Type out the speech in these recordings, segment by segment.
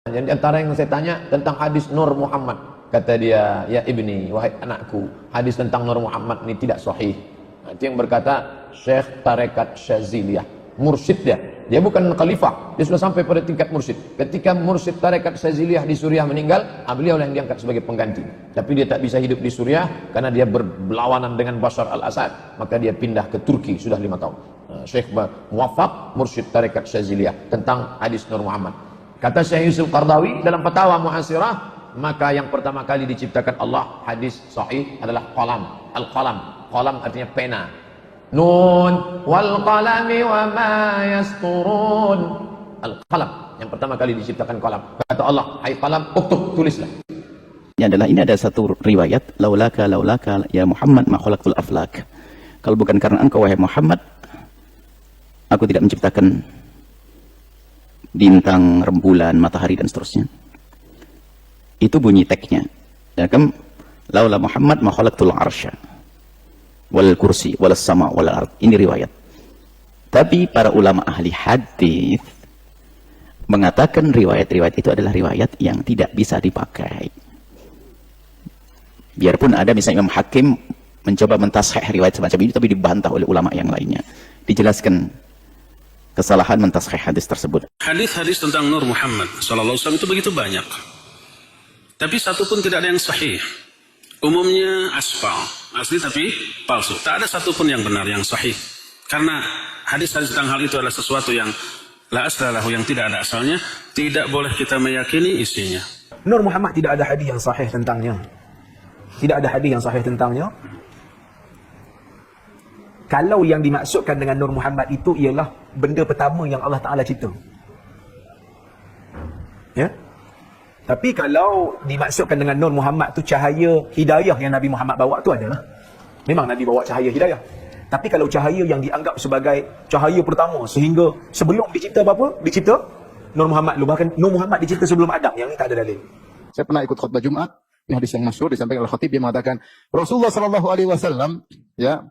Jadi antara yang saya tanya tentang hadis Nur Muhammad. Kata dia, ya ibni, wahai anakku, hadis tentang Nur Muhammad ini tidak sahih. Nah, itu yang berkata Syekh Tarekat Syaziliyah, mursyid dia. Dia bukan khalifah, dia sudah sampai pada tingkat mursyid. Ketika mursyid Tarekat Syaziliyah di Suriah meninggal, beliau yang diangkat sebagai pengganti. Tapi dia tak bisa hidup di Suriah karena dia berlawanan dengan Bashar al-Assad. Maka dia pindah ke Turki sudah 5 tahun. Syekh Muwaffaq, mursyid Tarekat Syaziliyah, tentang hadis Nur Muhammad. Kata Syekh Yusuf Qardawi dalam Fatawa Mu'asirah, maka yang pertama kali diciptakan Allah, hadis sahih, adalah qalam. Al-qalam, qalam artinya pena. Nun wal qalami wa ma yasturun. Al-qalam, yang pertama kali diciptakan qalam. Kata Allah, hai qalam, uktub, tulislah. Ini ada satu riwayat, laulaka ya Muhammad ma khalaqtul aflak. Kalau bukan karena engkau wahai Muhammad, aku tidak menciptakan bintang, rembulan, matahari dan seterusnya. Itu bunyi teksnya. Ya kan? Laula Muhammad ma khalaqtul arsya wal kursi wal sama wal ard. Ini riwayat. Tapi para ulama ahli hadis mengatakan riwayat-riwayat itu adalah riwayat yang tidak bisa dipakai. Biarpun ada misalnya Imam Hakim mencoba mentashih riwayat semacam ini, tapi dibantah oleh ulama yang lainnya. Dijelaskan kesalahan mentashih hadis tersebut. Hadis-hadis tentang Nur Muhammad SAW itu begitu banyak. Tapi satu pun tidak ada yang sahih. Umumnya asli tapi palsu. Tak ada satu pun yang benar, yang sahih. Karena hadis-hadis tentang hal itu adalah sesuatu yang la aslalahu, yang tidak ada asalnya. Tidak boleh kita meyakini isinya. Nur Muhammad tidak ada hadis yang sahih tentangnya. Tidak ada hadis yang sahih tentangnya. Kalau yang dimaksudkan dengan Nur Muhammad itu ialah benda pertama yang Allah Ta'ala cipta. Ya? Tapi kalau dimaksudkan dengan Nur Muhammad tu cahaya hidayah yang Nabi Muhammad bawa tu adalah, memang Nabi bawa cahaya hidayah. Tapi kalau cahaya yang dianggap sebagai cahaya pertama sehingga sebelum dicipta apa? Dicipta Nur Muhammad. Bahkan Nur Muhammad dicipta sebelum Adam. Yang ini tak ada dalil. Saya pernah ikut khutbah Jumat, ini hadis yang masyhur disampaikan oleh khatib, dia mengatakan Rasulullah sallallahu alaihi wasallam ya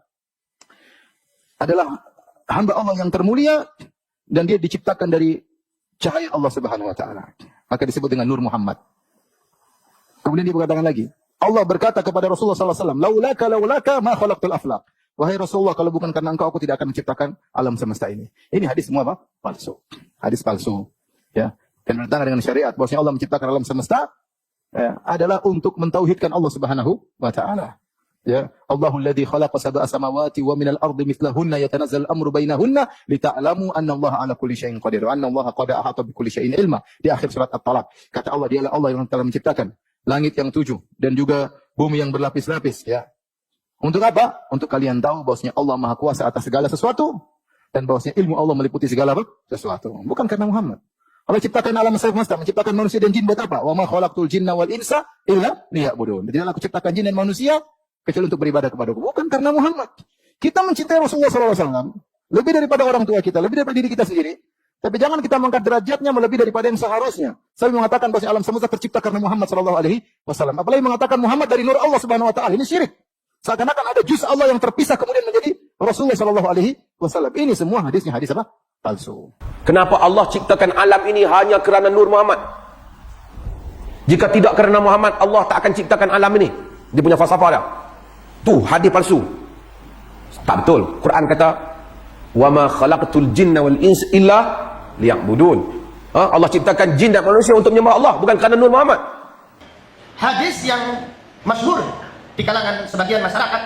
adalah hamba Allah yang termulia dan dia diciptakan dari cahaya Allah Subhanahu wa taala. Maka disebut dengan Nur Muhammad. Kemudian dia berkatakan lagi, Allah berkata kepada Rasulullah sallallahu alaihi wasallam, laulaka ma khalaqtul aflaq. Wahai Rasulullah, kalau bukan karena engkau, aku tidak akan menciptakan alam semesta ini. Ini hadis semua apa? Palsu. Hadis palsu. Ya. Dan bertentangan dengan syariat bahwasanya Allah menciptakan alam semesta ya, adalah untuk mentauhidkan Allah Subhanahu wa taala. Ya, Allahul ladzi khalaqa sab'a samawati wa minal ardi mithlahunna yatanazzalu al-amru bainahunna lita'lamu anna Allah 'ala kulli syai'in qadir wa anna Allah qad ahata bi kulli syai'in ilma. Di akhir surat At-Talaq kata Allah, dialah Allah yang telah menciptakan langit yang 7 dan juga bumi yang berlapis-lapis ya. Untuk apa? Untuk kalian tahu bahwasanya Allah Maha Kuasa atas segala sesuatu dan bahwasanya ilmu Allah meliputi segala sesuatu. Bukan karena Muhammad. Allah ciptakan alam semesta, menciptakan manusia dan jin buat apa? Wa ma khalaqtul jinna wal insa illa liya'budun. Tidaklah aku ciptakan jin dan manusia kecuali untuk beribadah kepada aku. Bukan karena Muhammad. Kita mencintai Rasulullah SAW lebih daripada orang tua kita, lebih daripada diri kita sendiri. Tapi jangan kita mengangkat derajatnya melebihi daripada yang seharusnya. Saya mengatakan bahwa alam semesta tercipta karena Muhammad SAW. Apalagi mengatakan Muhammad dari nur Allah Subhanahu Wa Taala. Ini syirik. Seakan-akan ada juz Allah yang terpisah kemudian menjadi Rasulullah SAW. Ini semua hadisnya hadis apa? Palsu. Kenapa Allah ciptakan alam ini hanya kerana Nur Muhammad? Jika tidak kerana Muhammad, Allah tak akan ciptakan alam ini. Dia punya falsafah dah. Tu hadis palsu. Tak betul. Quran kata, "Wa ma khalaqtul jinna wal insa illa liya'budun." Allah ciptakan jin dan manusia untuk menyembah Allah, bukan kerana Nur Muhammad. Hadis yang masyhur di kalangan sebagian masyarakat,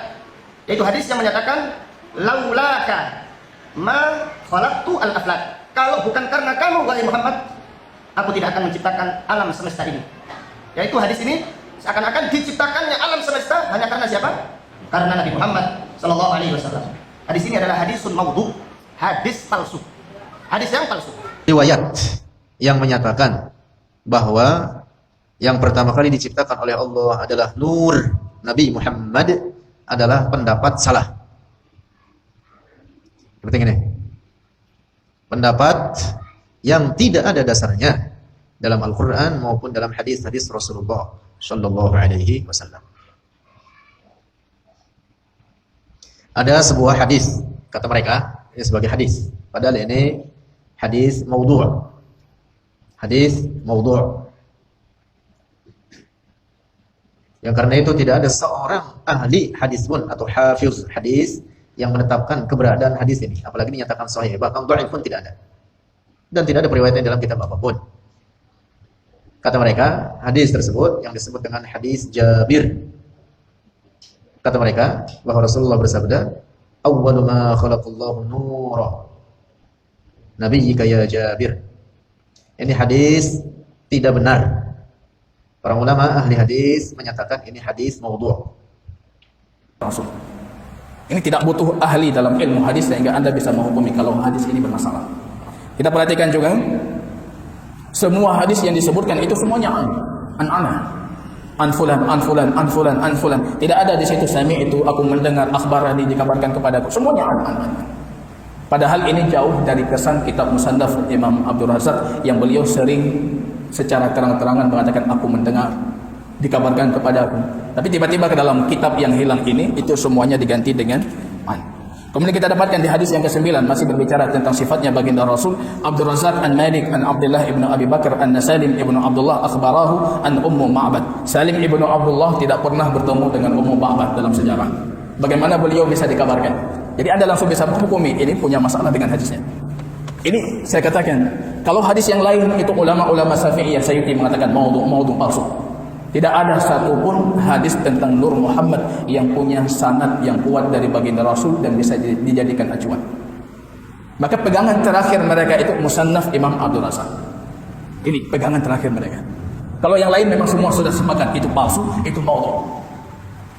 yaitu hadis yang menyatakan, "Laulaka ma khalaqtu al-aflak." Kalau bukan karena kamu wahai Muhammad, aku tidak akan menciptakan alam semesta ini. Yaitu hadis ini seakan-akan diciptakannya alam semesta hanya karena siapa? Karena Nabi Muhammad sallallahu alaihi wasallam. Hadis ini adalah hadisun maudhu, hadis palsu. Hadis yang palsu. Riwayat yang menyatakan bahwa yang pertama kali diciptakan oleh Allah adalah nur Nabi Muhammad adalah pendapat salah. Seperti ini. Pendapat yang tidak ada dasarnya dalam Al-Quran maupun dalam hadis-hadis Rasulullah Sallallahu Alaihi Wasallam. Ada sebuah hadis, kata mereka, ini sebagai hadis. Padahal ini hadis maudhu'. hadis maudhu'. Yang karena itu tidak ada seorang ahli hadis pun atau hafiz hadis yang menetapkan keberadaan hadis ini, apalagi dinyatakan sahih, bahkan dhaif pun tidak ada. Dan tidak ada periwayatnya dalam kitab apapun. Kata mereka, hadis tersebut yang disebut dengan hadis Jabir. Kata mereka bahwa Rasulullah bersabda, "Awwalu ma khalaqallahu nura." Nabiyyika ya Jabir. Ini hadis tidak benar. Para ulama ahli hadis menyatakan ini hadis maudhu'. Rasul. Ini tidak butuh ahli dalam ilmu hadis sehingga Anda bisa menghukumi kalau hadis ini bermasalah. Kita perhatikan juga semua hadis yang disebutkan itu semuanya an fulan. Tidak ada di situ sami itu aku mendengar akhbarani dikabarkan kepadaku. Semuanya an. Padahal ini jauh dari kesan kitab Musannaf Imam Abdul Razak yang beliau sering secara terang-terangan mengatakan aku mendengar dikabarkan kepadaku. Tapi tiba-tiba ke dalam kitab yang hilang ini itu semuanya diganti dengan an. Kemudian kita dapatkan di hadis yang ke-9 masih berbicara tentang sifatnya baginda Rasul. Abdul Razak an Malik an Abdullah ibnu Abi Bakar an Salim ibnu Abdullah akhbarahu an Ummu Ma'bad. Salim ibnu Abdullah tidak pernah bertemu dengan Ummu Ma'bad dalam sejarah. Bagaimana beliau bisa dikabarkan? Jadi Anda langsung bisa menghukumi ini punya masalah dengan hadisnya. Ini saya katakan, kalau hadis yang lain itu ulama-ulama Syafi'iyah Sayyidi mengatakan maudhu' palsu. Tidak ada satupun hadis tentang Nur Muhammad yang punya sanad yang kuat dari baginda Rasul dan bisa dijadikan acuan. Maka pegangan terakhir mereka itu Musannaf Imam Abdul Razak. Ini pegangan terakhir mereka. Kalau yang lain memang semua sudah sepakat itu palsu, itu maudhu'.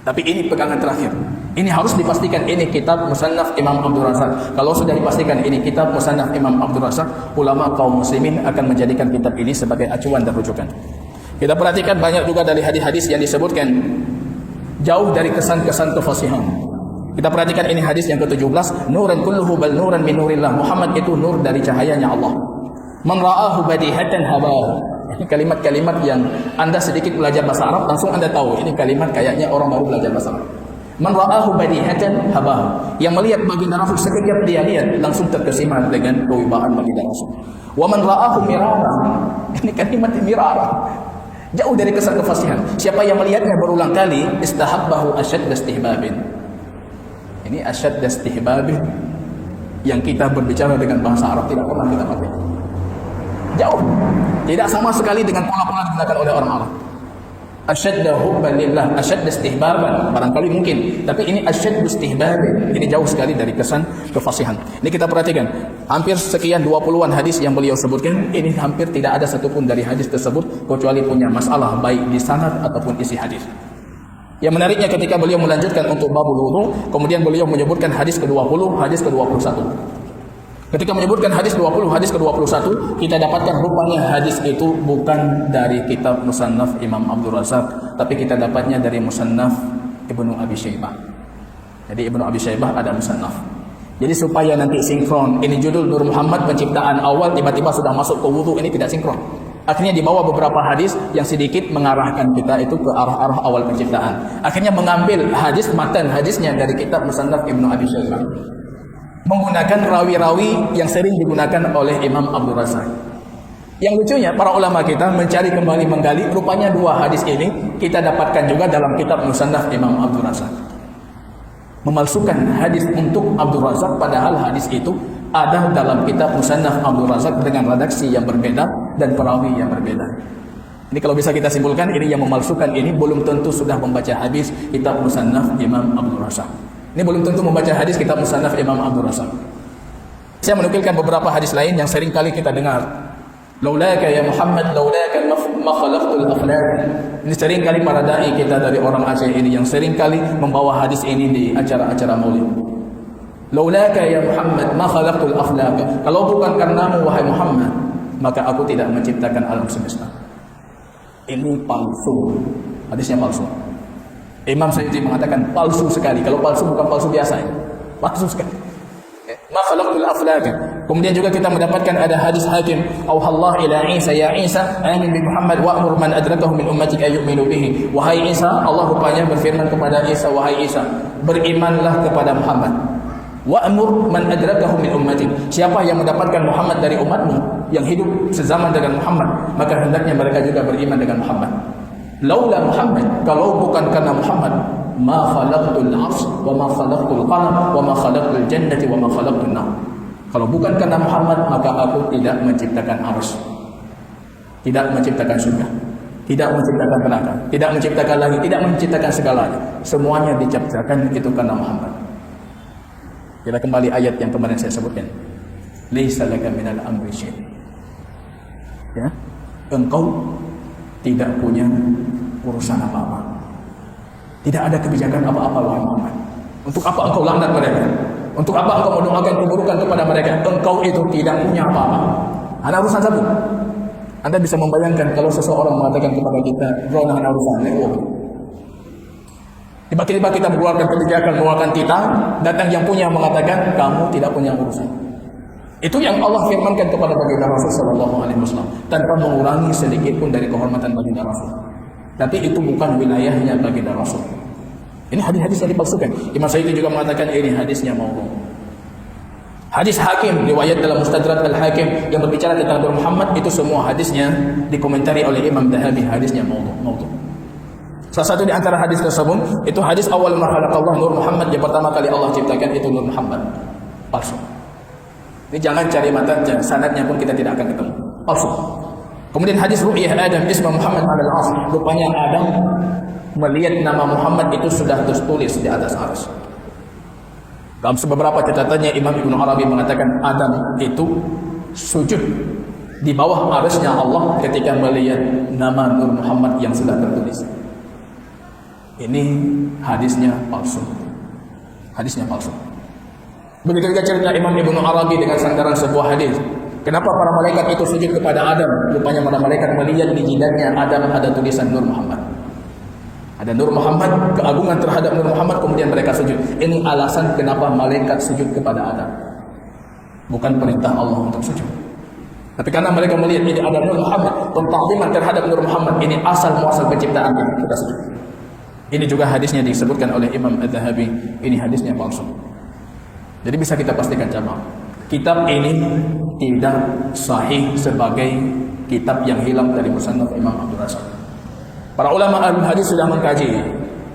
Tapi ini pegangan terakhir. Ini harus dipastikan ini kitab Musannaf Imam Abdul Razak. Kalau sudah dipastikan ini kitab Musannaf Imam Abdul Razak, ulama kaum muslimin akan menjadikan kitab ini sebagai acuan dan rujukan. Kita perhatikan banyak juga dari hadis-hadis yang disebutkan jauh dari kesan-kesan kefasihan. Kita perhatikan ini hadis yang ke-17, nuran kulluhu bal nuran min nurillah. Muhammad itu nur dari cahayanya Allah. Man ra'ahu badihatan habahu. Ini kalimat-kalimat yang Anda sedikit belajar bahasa Arab langsung Anda tahu ini kalimat kayaknya orang baru belajar bahasa Arab. Man ra'ahu badihatan habahu. Yang melihat baginda Rasul sekejap dia lihat langsung terkesima dengan kewibawaan baginda Rasul. Wa man ra'ahu mirara. Ini kalimat mirara. Jauh dari kesan kefasihan. Siapa yang melihatnya berulang kali, istahabbahu asyad istihbabin. Ini asyad istihbabin yang kita berbicara dengan bahasa Arab tidak pernah kita pakai. Jauh. Tidak sama sekali dengan pola-pola digunakan oleh orang Arab. Asyadda hubban lillah, asyadda istihbaban. Barangkali mungkin, tapi ini asyadda istihbaban. Ini jauh sekali dari kesan kefasihan. Ini kita perhatikan. Hampir sekian 20-an hadis yang beliau sebutkan, ini hampir tidak ada satupun dari hadis tersebut kecuali punya masalah baik di sanad ataupun isi hadis. Yang menariknya ketika beliau melanjutkan untuk babul wudu, kemudian beliau menyebutkan hadis ke-20, hadis ke-21. Ketika menyebutkan hadis 20, hadis ke-21, kita dapatkan rupanya hadis itu bukan dari kitab Musannaf Imam Abdul Razak, tapi kita dapatnya dari Musannaf Ibnu Abi Syaibah. Jadi Ibnu Abi Syaibah ada Musannaf. Jadi supaya nanti sinkron, ini judul Nur Muhammad penciptaan awal, tiba-tiba sudah masuk ke wudu, ini tidak sinkron. Akhirnya dibawa beberapa hadis yang sedikit mengarahkan kita itu ke arah-arah awal penciptaan. Akhirnya mengambil hadis, matan hadisnya dari kitab Musannaf Ibnu Abi Syaibah. Menggunakan rawi-rawi yang sering digunakan oleh Imam Abdul Razak. Yang lucunya para ulama kita mencari kembali menggali, rupanya dua hadis ini kita dapatkan juga dalam kitab Musannaf Imam Abdul Razak. Memalsukan hadis untuk Abdul Razak padahal hadis itu ada dalam kitab Musannaf Abdul Razak dengan redaksi yang berbeda dan perawi yang berbeda. Ini kalau bisa kita simpulkan, ini yang memalsukan ini belum tentu sudah membaca hadis kitab Musannaf Imam Abdul Razak. Ini belum tentu membaca hadis kitab Musannaf Imam Abdul Razak. Saya menukilkan beberapa hadis lain yang sering kali kita dengar. Laulaka ya Muhammad, laulaka ma khalaqtul aflak. Ini sering kali para dai kita dari orang Aceh ini yang sering kali membawa hadis ini di acara-acara maulid. Laulaka ya Muhammad ma khalaqtul aflak. Kalau bukan karenamu wahai Muhammad, maka aku tidak menciptakan alam semesta. Ini palsu. Hadisnya palsu. Imam Sayyidi mengatakan palsu sekali. Kalau palsu bukan palsu biasa ya. Palsu sekali. Ma khalaqtul aflak. Kemudian juga kita mendapatkan ada hadis Hakim, "Auhallah ila Isa ya Isa, amin bi Muhammad wa'mur man adrakahu min ummatika ayyuminu bihi." Wahai Isa, Allah rupanya berfirman kepada Isa, wahai Isa, berimanlah kepada Muhammad. Wa'mur man adrakahu min ummati. Siapa yang mendapatkan Muhammad dari umatmu yang hidup sezaman dengan Muhammad, maka hendaknya mereka juga beriman dengan Muhammad. Laula Muhammad, kalau bukan karena Muhammad, ma khalaqtul 'arsy wa ma khalaqtul qalam wa ma khalaqtul jannati wa ma khalaqtun nar. Kalau bukan karena Muhammad, maka aku tidak menciptakan arsy, tidak menciptakan surga, tidak menciptakan neraka, tidak menciptakan langit, tidak menciptakan segalanya. Semuanya diciptakan itu karena Muhammad. Kita kembali ayat yang kemarin saya sebutkan. Laisa laka minal amri syai'. Ya, engkau tidak punya urusan apa-apa. Tidak ada kebijakan apa-apa wahai Muhammad. Untuk apa engkau laknat mereka? Untuk apa engkau mendoakan keburukan kepada mereka? Engkau itu tidak punya apa-apa. Ada urusan satu. Anda bisa membayangkan kalau seseorang mengatakan kepada kita, "Bro, ada urusan." Tiba-tiba kita mengeluarkan kebijakan, mengeluarkan titah, datang yang punya mengatakan, "Kamu tidak punya urusan." Itu yang Allah firmankan kepada baginda Rasul sallallahu alaihi wasallam, tanpa mengurangi sedikit pun dari kehormatan baginda Rasul. Tapi itu bukan wilayahnya baginda Rasul. Ini hadis-hadis yang dipalsukan. Imam Syafi'i juga mengatakan ini hadisnya maudhu'. Hadis Hakim, riwayat dalam Mustadrak Al-Hakim yang berbicara tentang Nur Muhammad, itu semua hadisnya dikomentari oleh Imam Dhahabi, hadisnya maudhu'. Salah satu di antara hadis tersebut itu hadis awal ma khalaqallahu Nur Muhammad, yang pertama kali Allah ciptakan itu Nur Muhammad. Palsu. Ini jangan cari mata, sanadnya pun kita tidak akan ketemu. Palsu. Kemudian hadis ru'yah Adam isma Muhammad 'alal 'arsy. Rupanya Adam melihat nama Muhammad itu sudah tertulis di atas arsy. Dalam beberapa catatannya Imam Ibnu Arabi mengatakan Adam itu sujud di bawah arsy-Nya Allah ketika melihat nama Nur Muhammad yang sudah tertulis. Ini hadisnya palsu. Hadisnya palsu. Begitu juga cerita Imam Ibnu Arabi dengan sandaran sebuah hadis. Kenapa para malaikat itu sujud kepada Adam? Rupanya para malaikat melihat di jidatnya Adam ada tulisan Nur Muhammad. Ada Nur Muhammad, keagungan terhadap Nur Muhammad, kemudian mereka sujud. Ini alasan kenapa malaikat sujud kepada Adam. Bukan perintah Allah untuk sujud. Tapi karena mereka melihat ini ada Nur Muhammad, pentakziman terhadap Nur Muhammad, ini asal muasal penciptaan kita sujud. Ini juga hadisnya disebutkan oleh Imam Adz-Dzahabi, ini hadisnya palsu. Jadi bisa kita pastikan jamaah, kitab ini tidak sahih sebagai kitab yang hilang dari musannaf Imam Abdul Razak. Para ulama al-hadis sudah mengkaji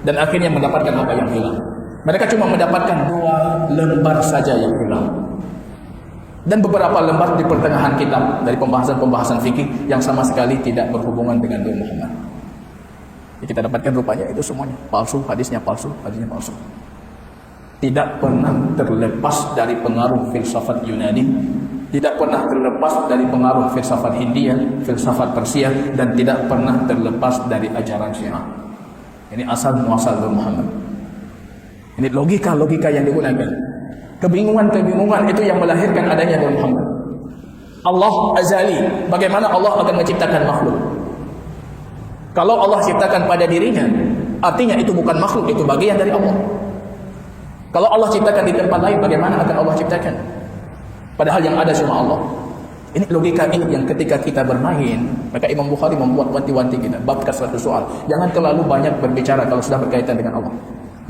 dan akhirnya mendapatkan apa yang hilang. Mereka cuma mendapatkan 2 lembar saja yang hilang. Dan beberapa lembar di pertengahan kitab dari pembahasan-pembahasan fikih yang sama sekali tidak berhubungan dengan Nur Muhammad. Kita dapatkan rupanya itu semuanya palsu, hadisnya palsu, hadisnya palsu. Tidak pernah terlepas dari pengaruh filsafat Yunani, tidak pernah terlepas dari pengaruh filsafat Hindia, filsafat Persia, dan tidak pernah terlepas dari ajaran Syiah. Ini asal muasal Nur Muhammad. Ini logika-logika yang digunakan. Kebingungan-kebingungan itu yang melahirkan adanya Nur Muhammad. Allah azali, bagaimana Allah akan menciptakan makhluk? Kalau Allah ciptakan pada dirinya, artinya itu bukan makhluk, itu bagian dari Allah. Kalau Allah ciptakan di tempat lain, bagaimana akan Allah ciptakan? Padahal yang ada cuma Allah. Ini logika ini yang ketika kita bermain, maka Imam Bukhari membuat wanti-wanti kita, babkan suatu soal. Jangan terlalu banyak berbicara kalau sudah berkaitan dengan Allah.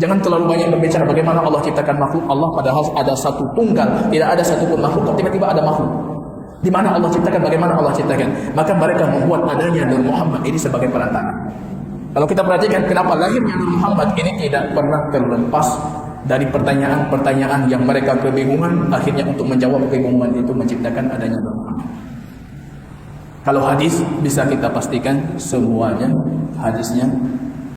Jangan terlalu banyak berbicara bagaimana Allah ciptakan makhluk Allah, padahal ada satu tunggal, tidak ada satu pun makhluk, kok tiba-tiba ada makhluk. Di mana Allah ciptakan, bagaimana Allah ciptakan? Maka mereka membuat adanya Nur Muhammad ini sebagai perantara. Kalau kita perhatikan kenapa lahirnya Nur Muhammad ini tidak pernah terlepas dari pertanyaan-pertanyaan yang mereka kebingungan, akhirnya untuk menjawab kebingungan itu menciptakan adanya Nur Muhammad. Kalau hadis bisa kita pastikan semuanya hadisnya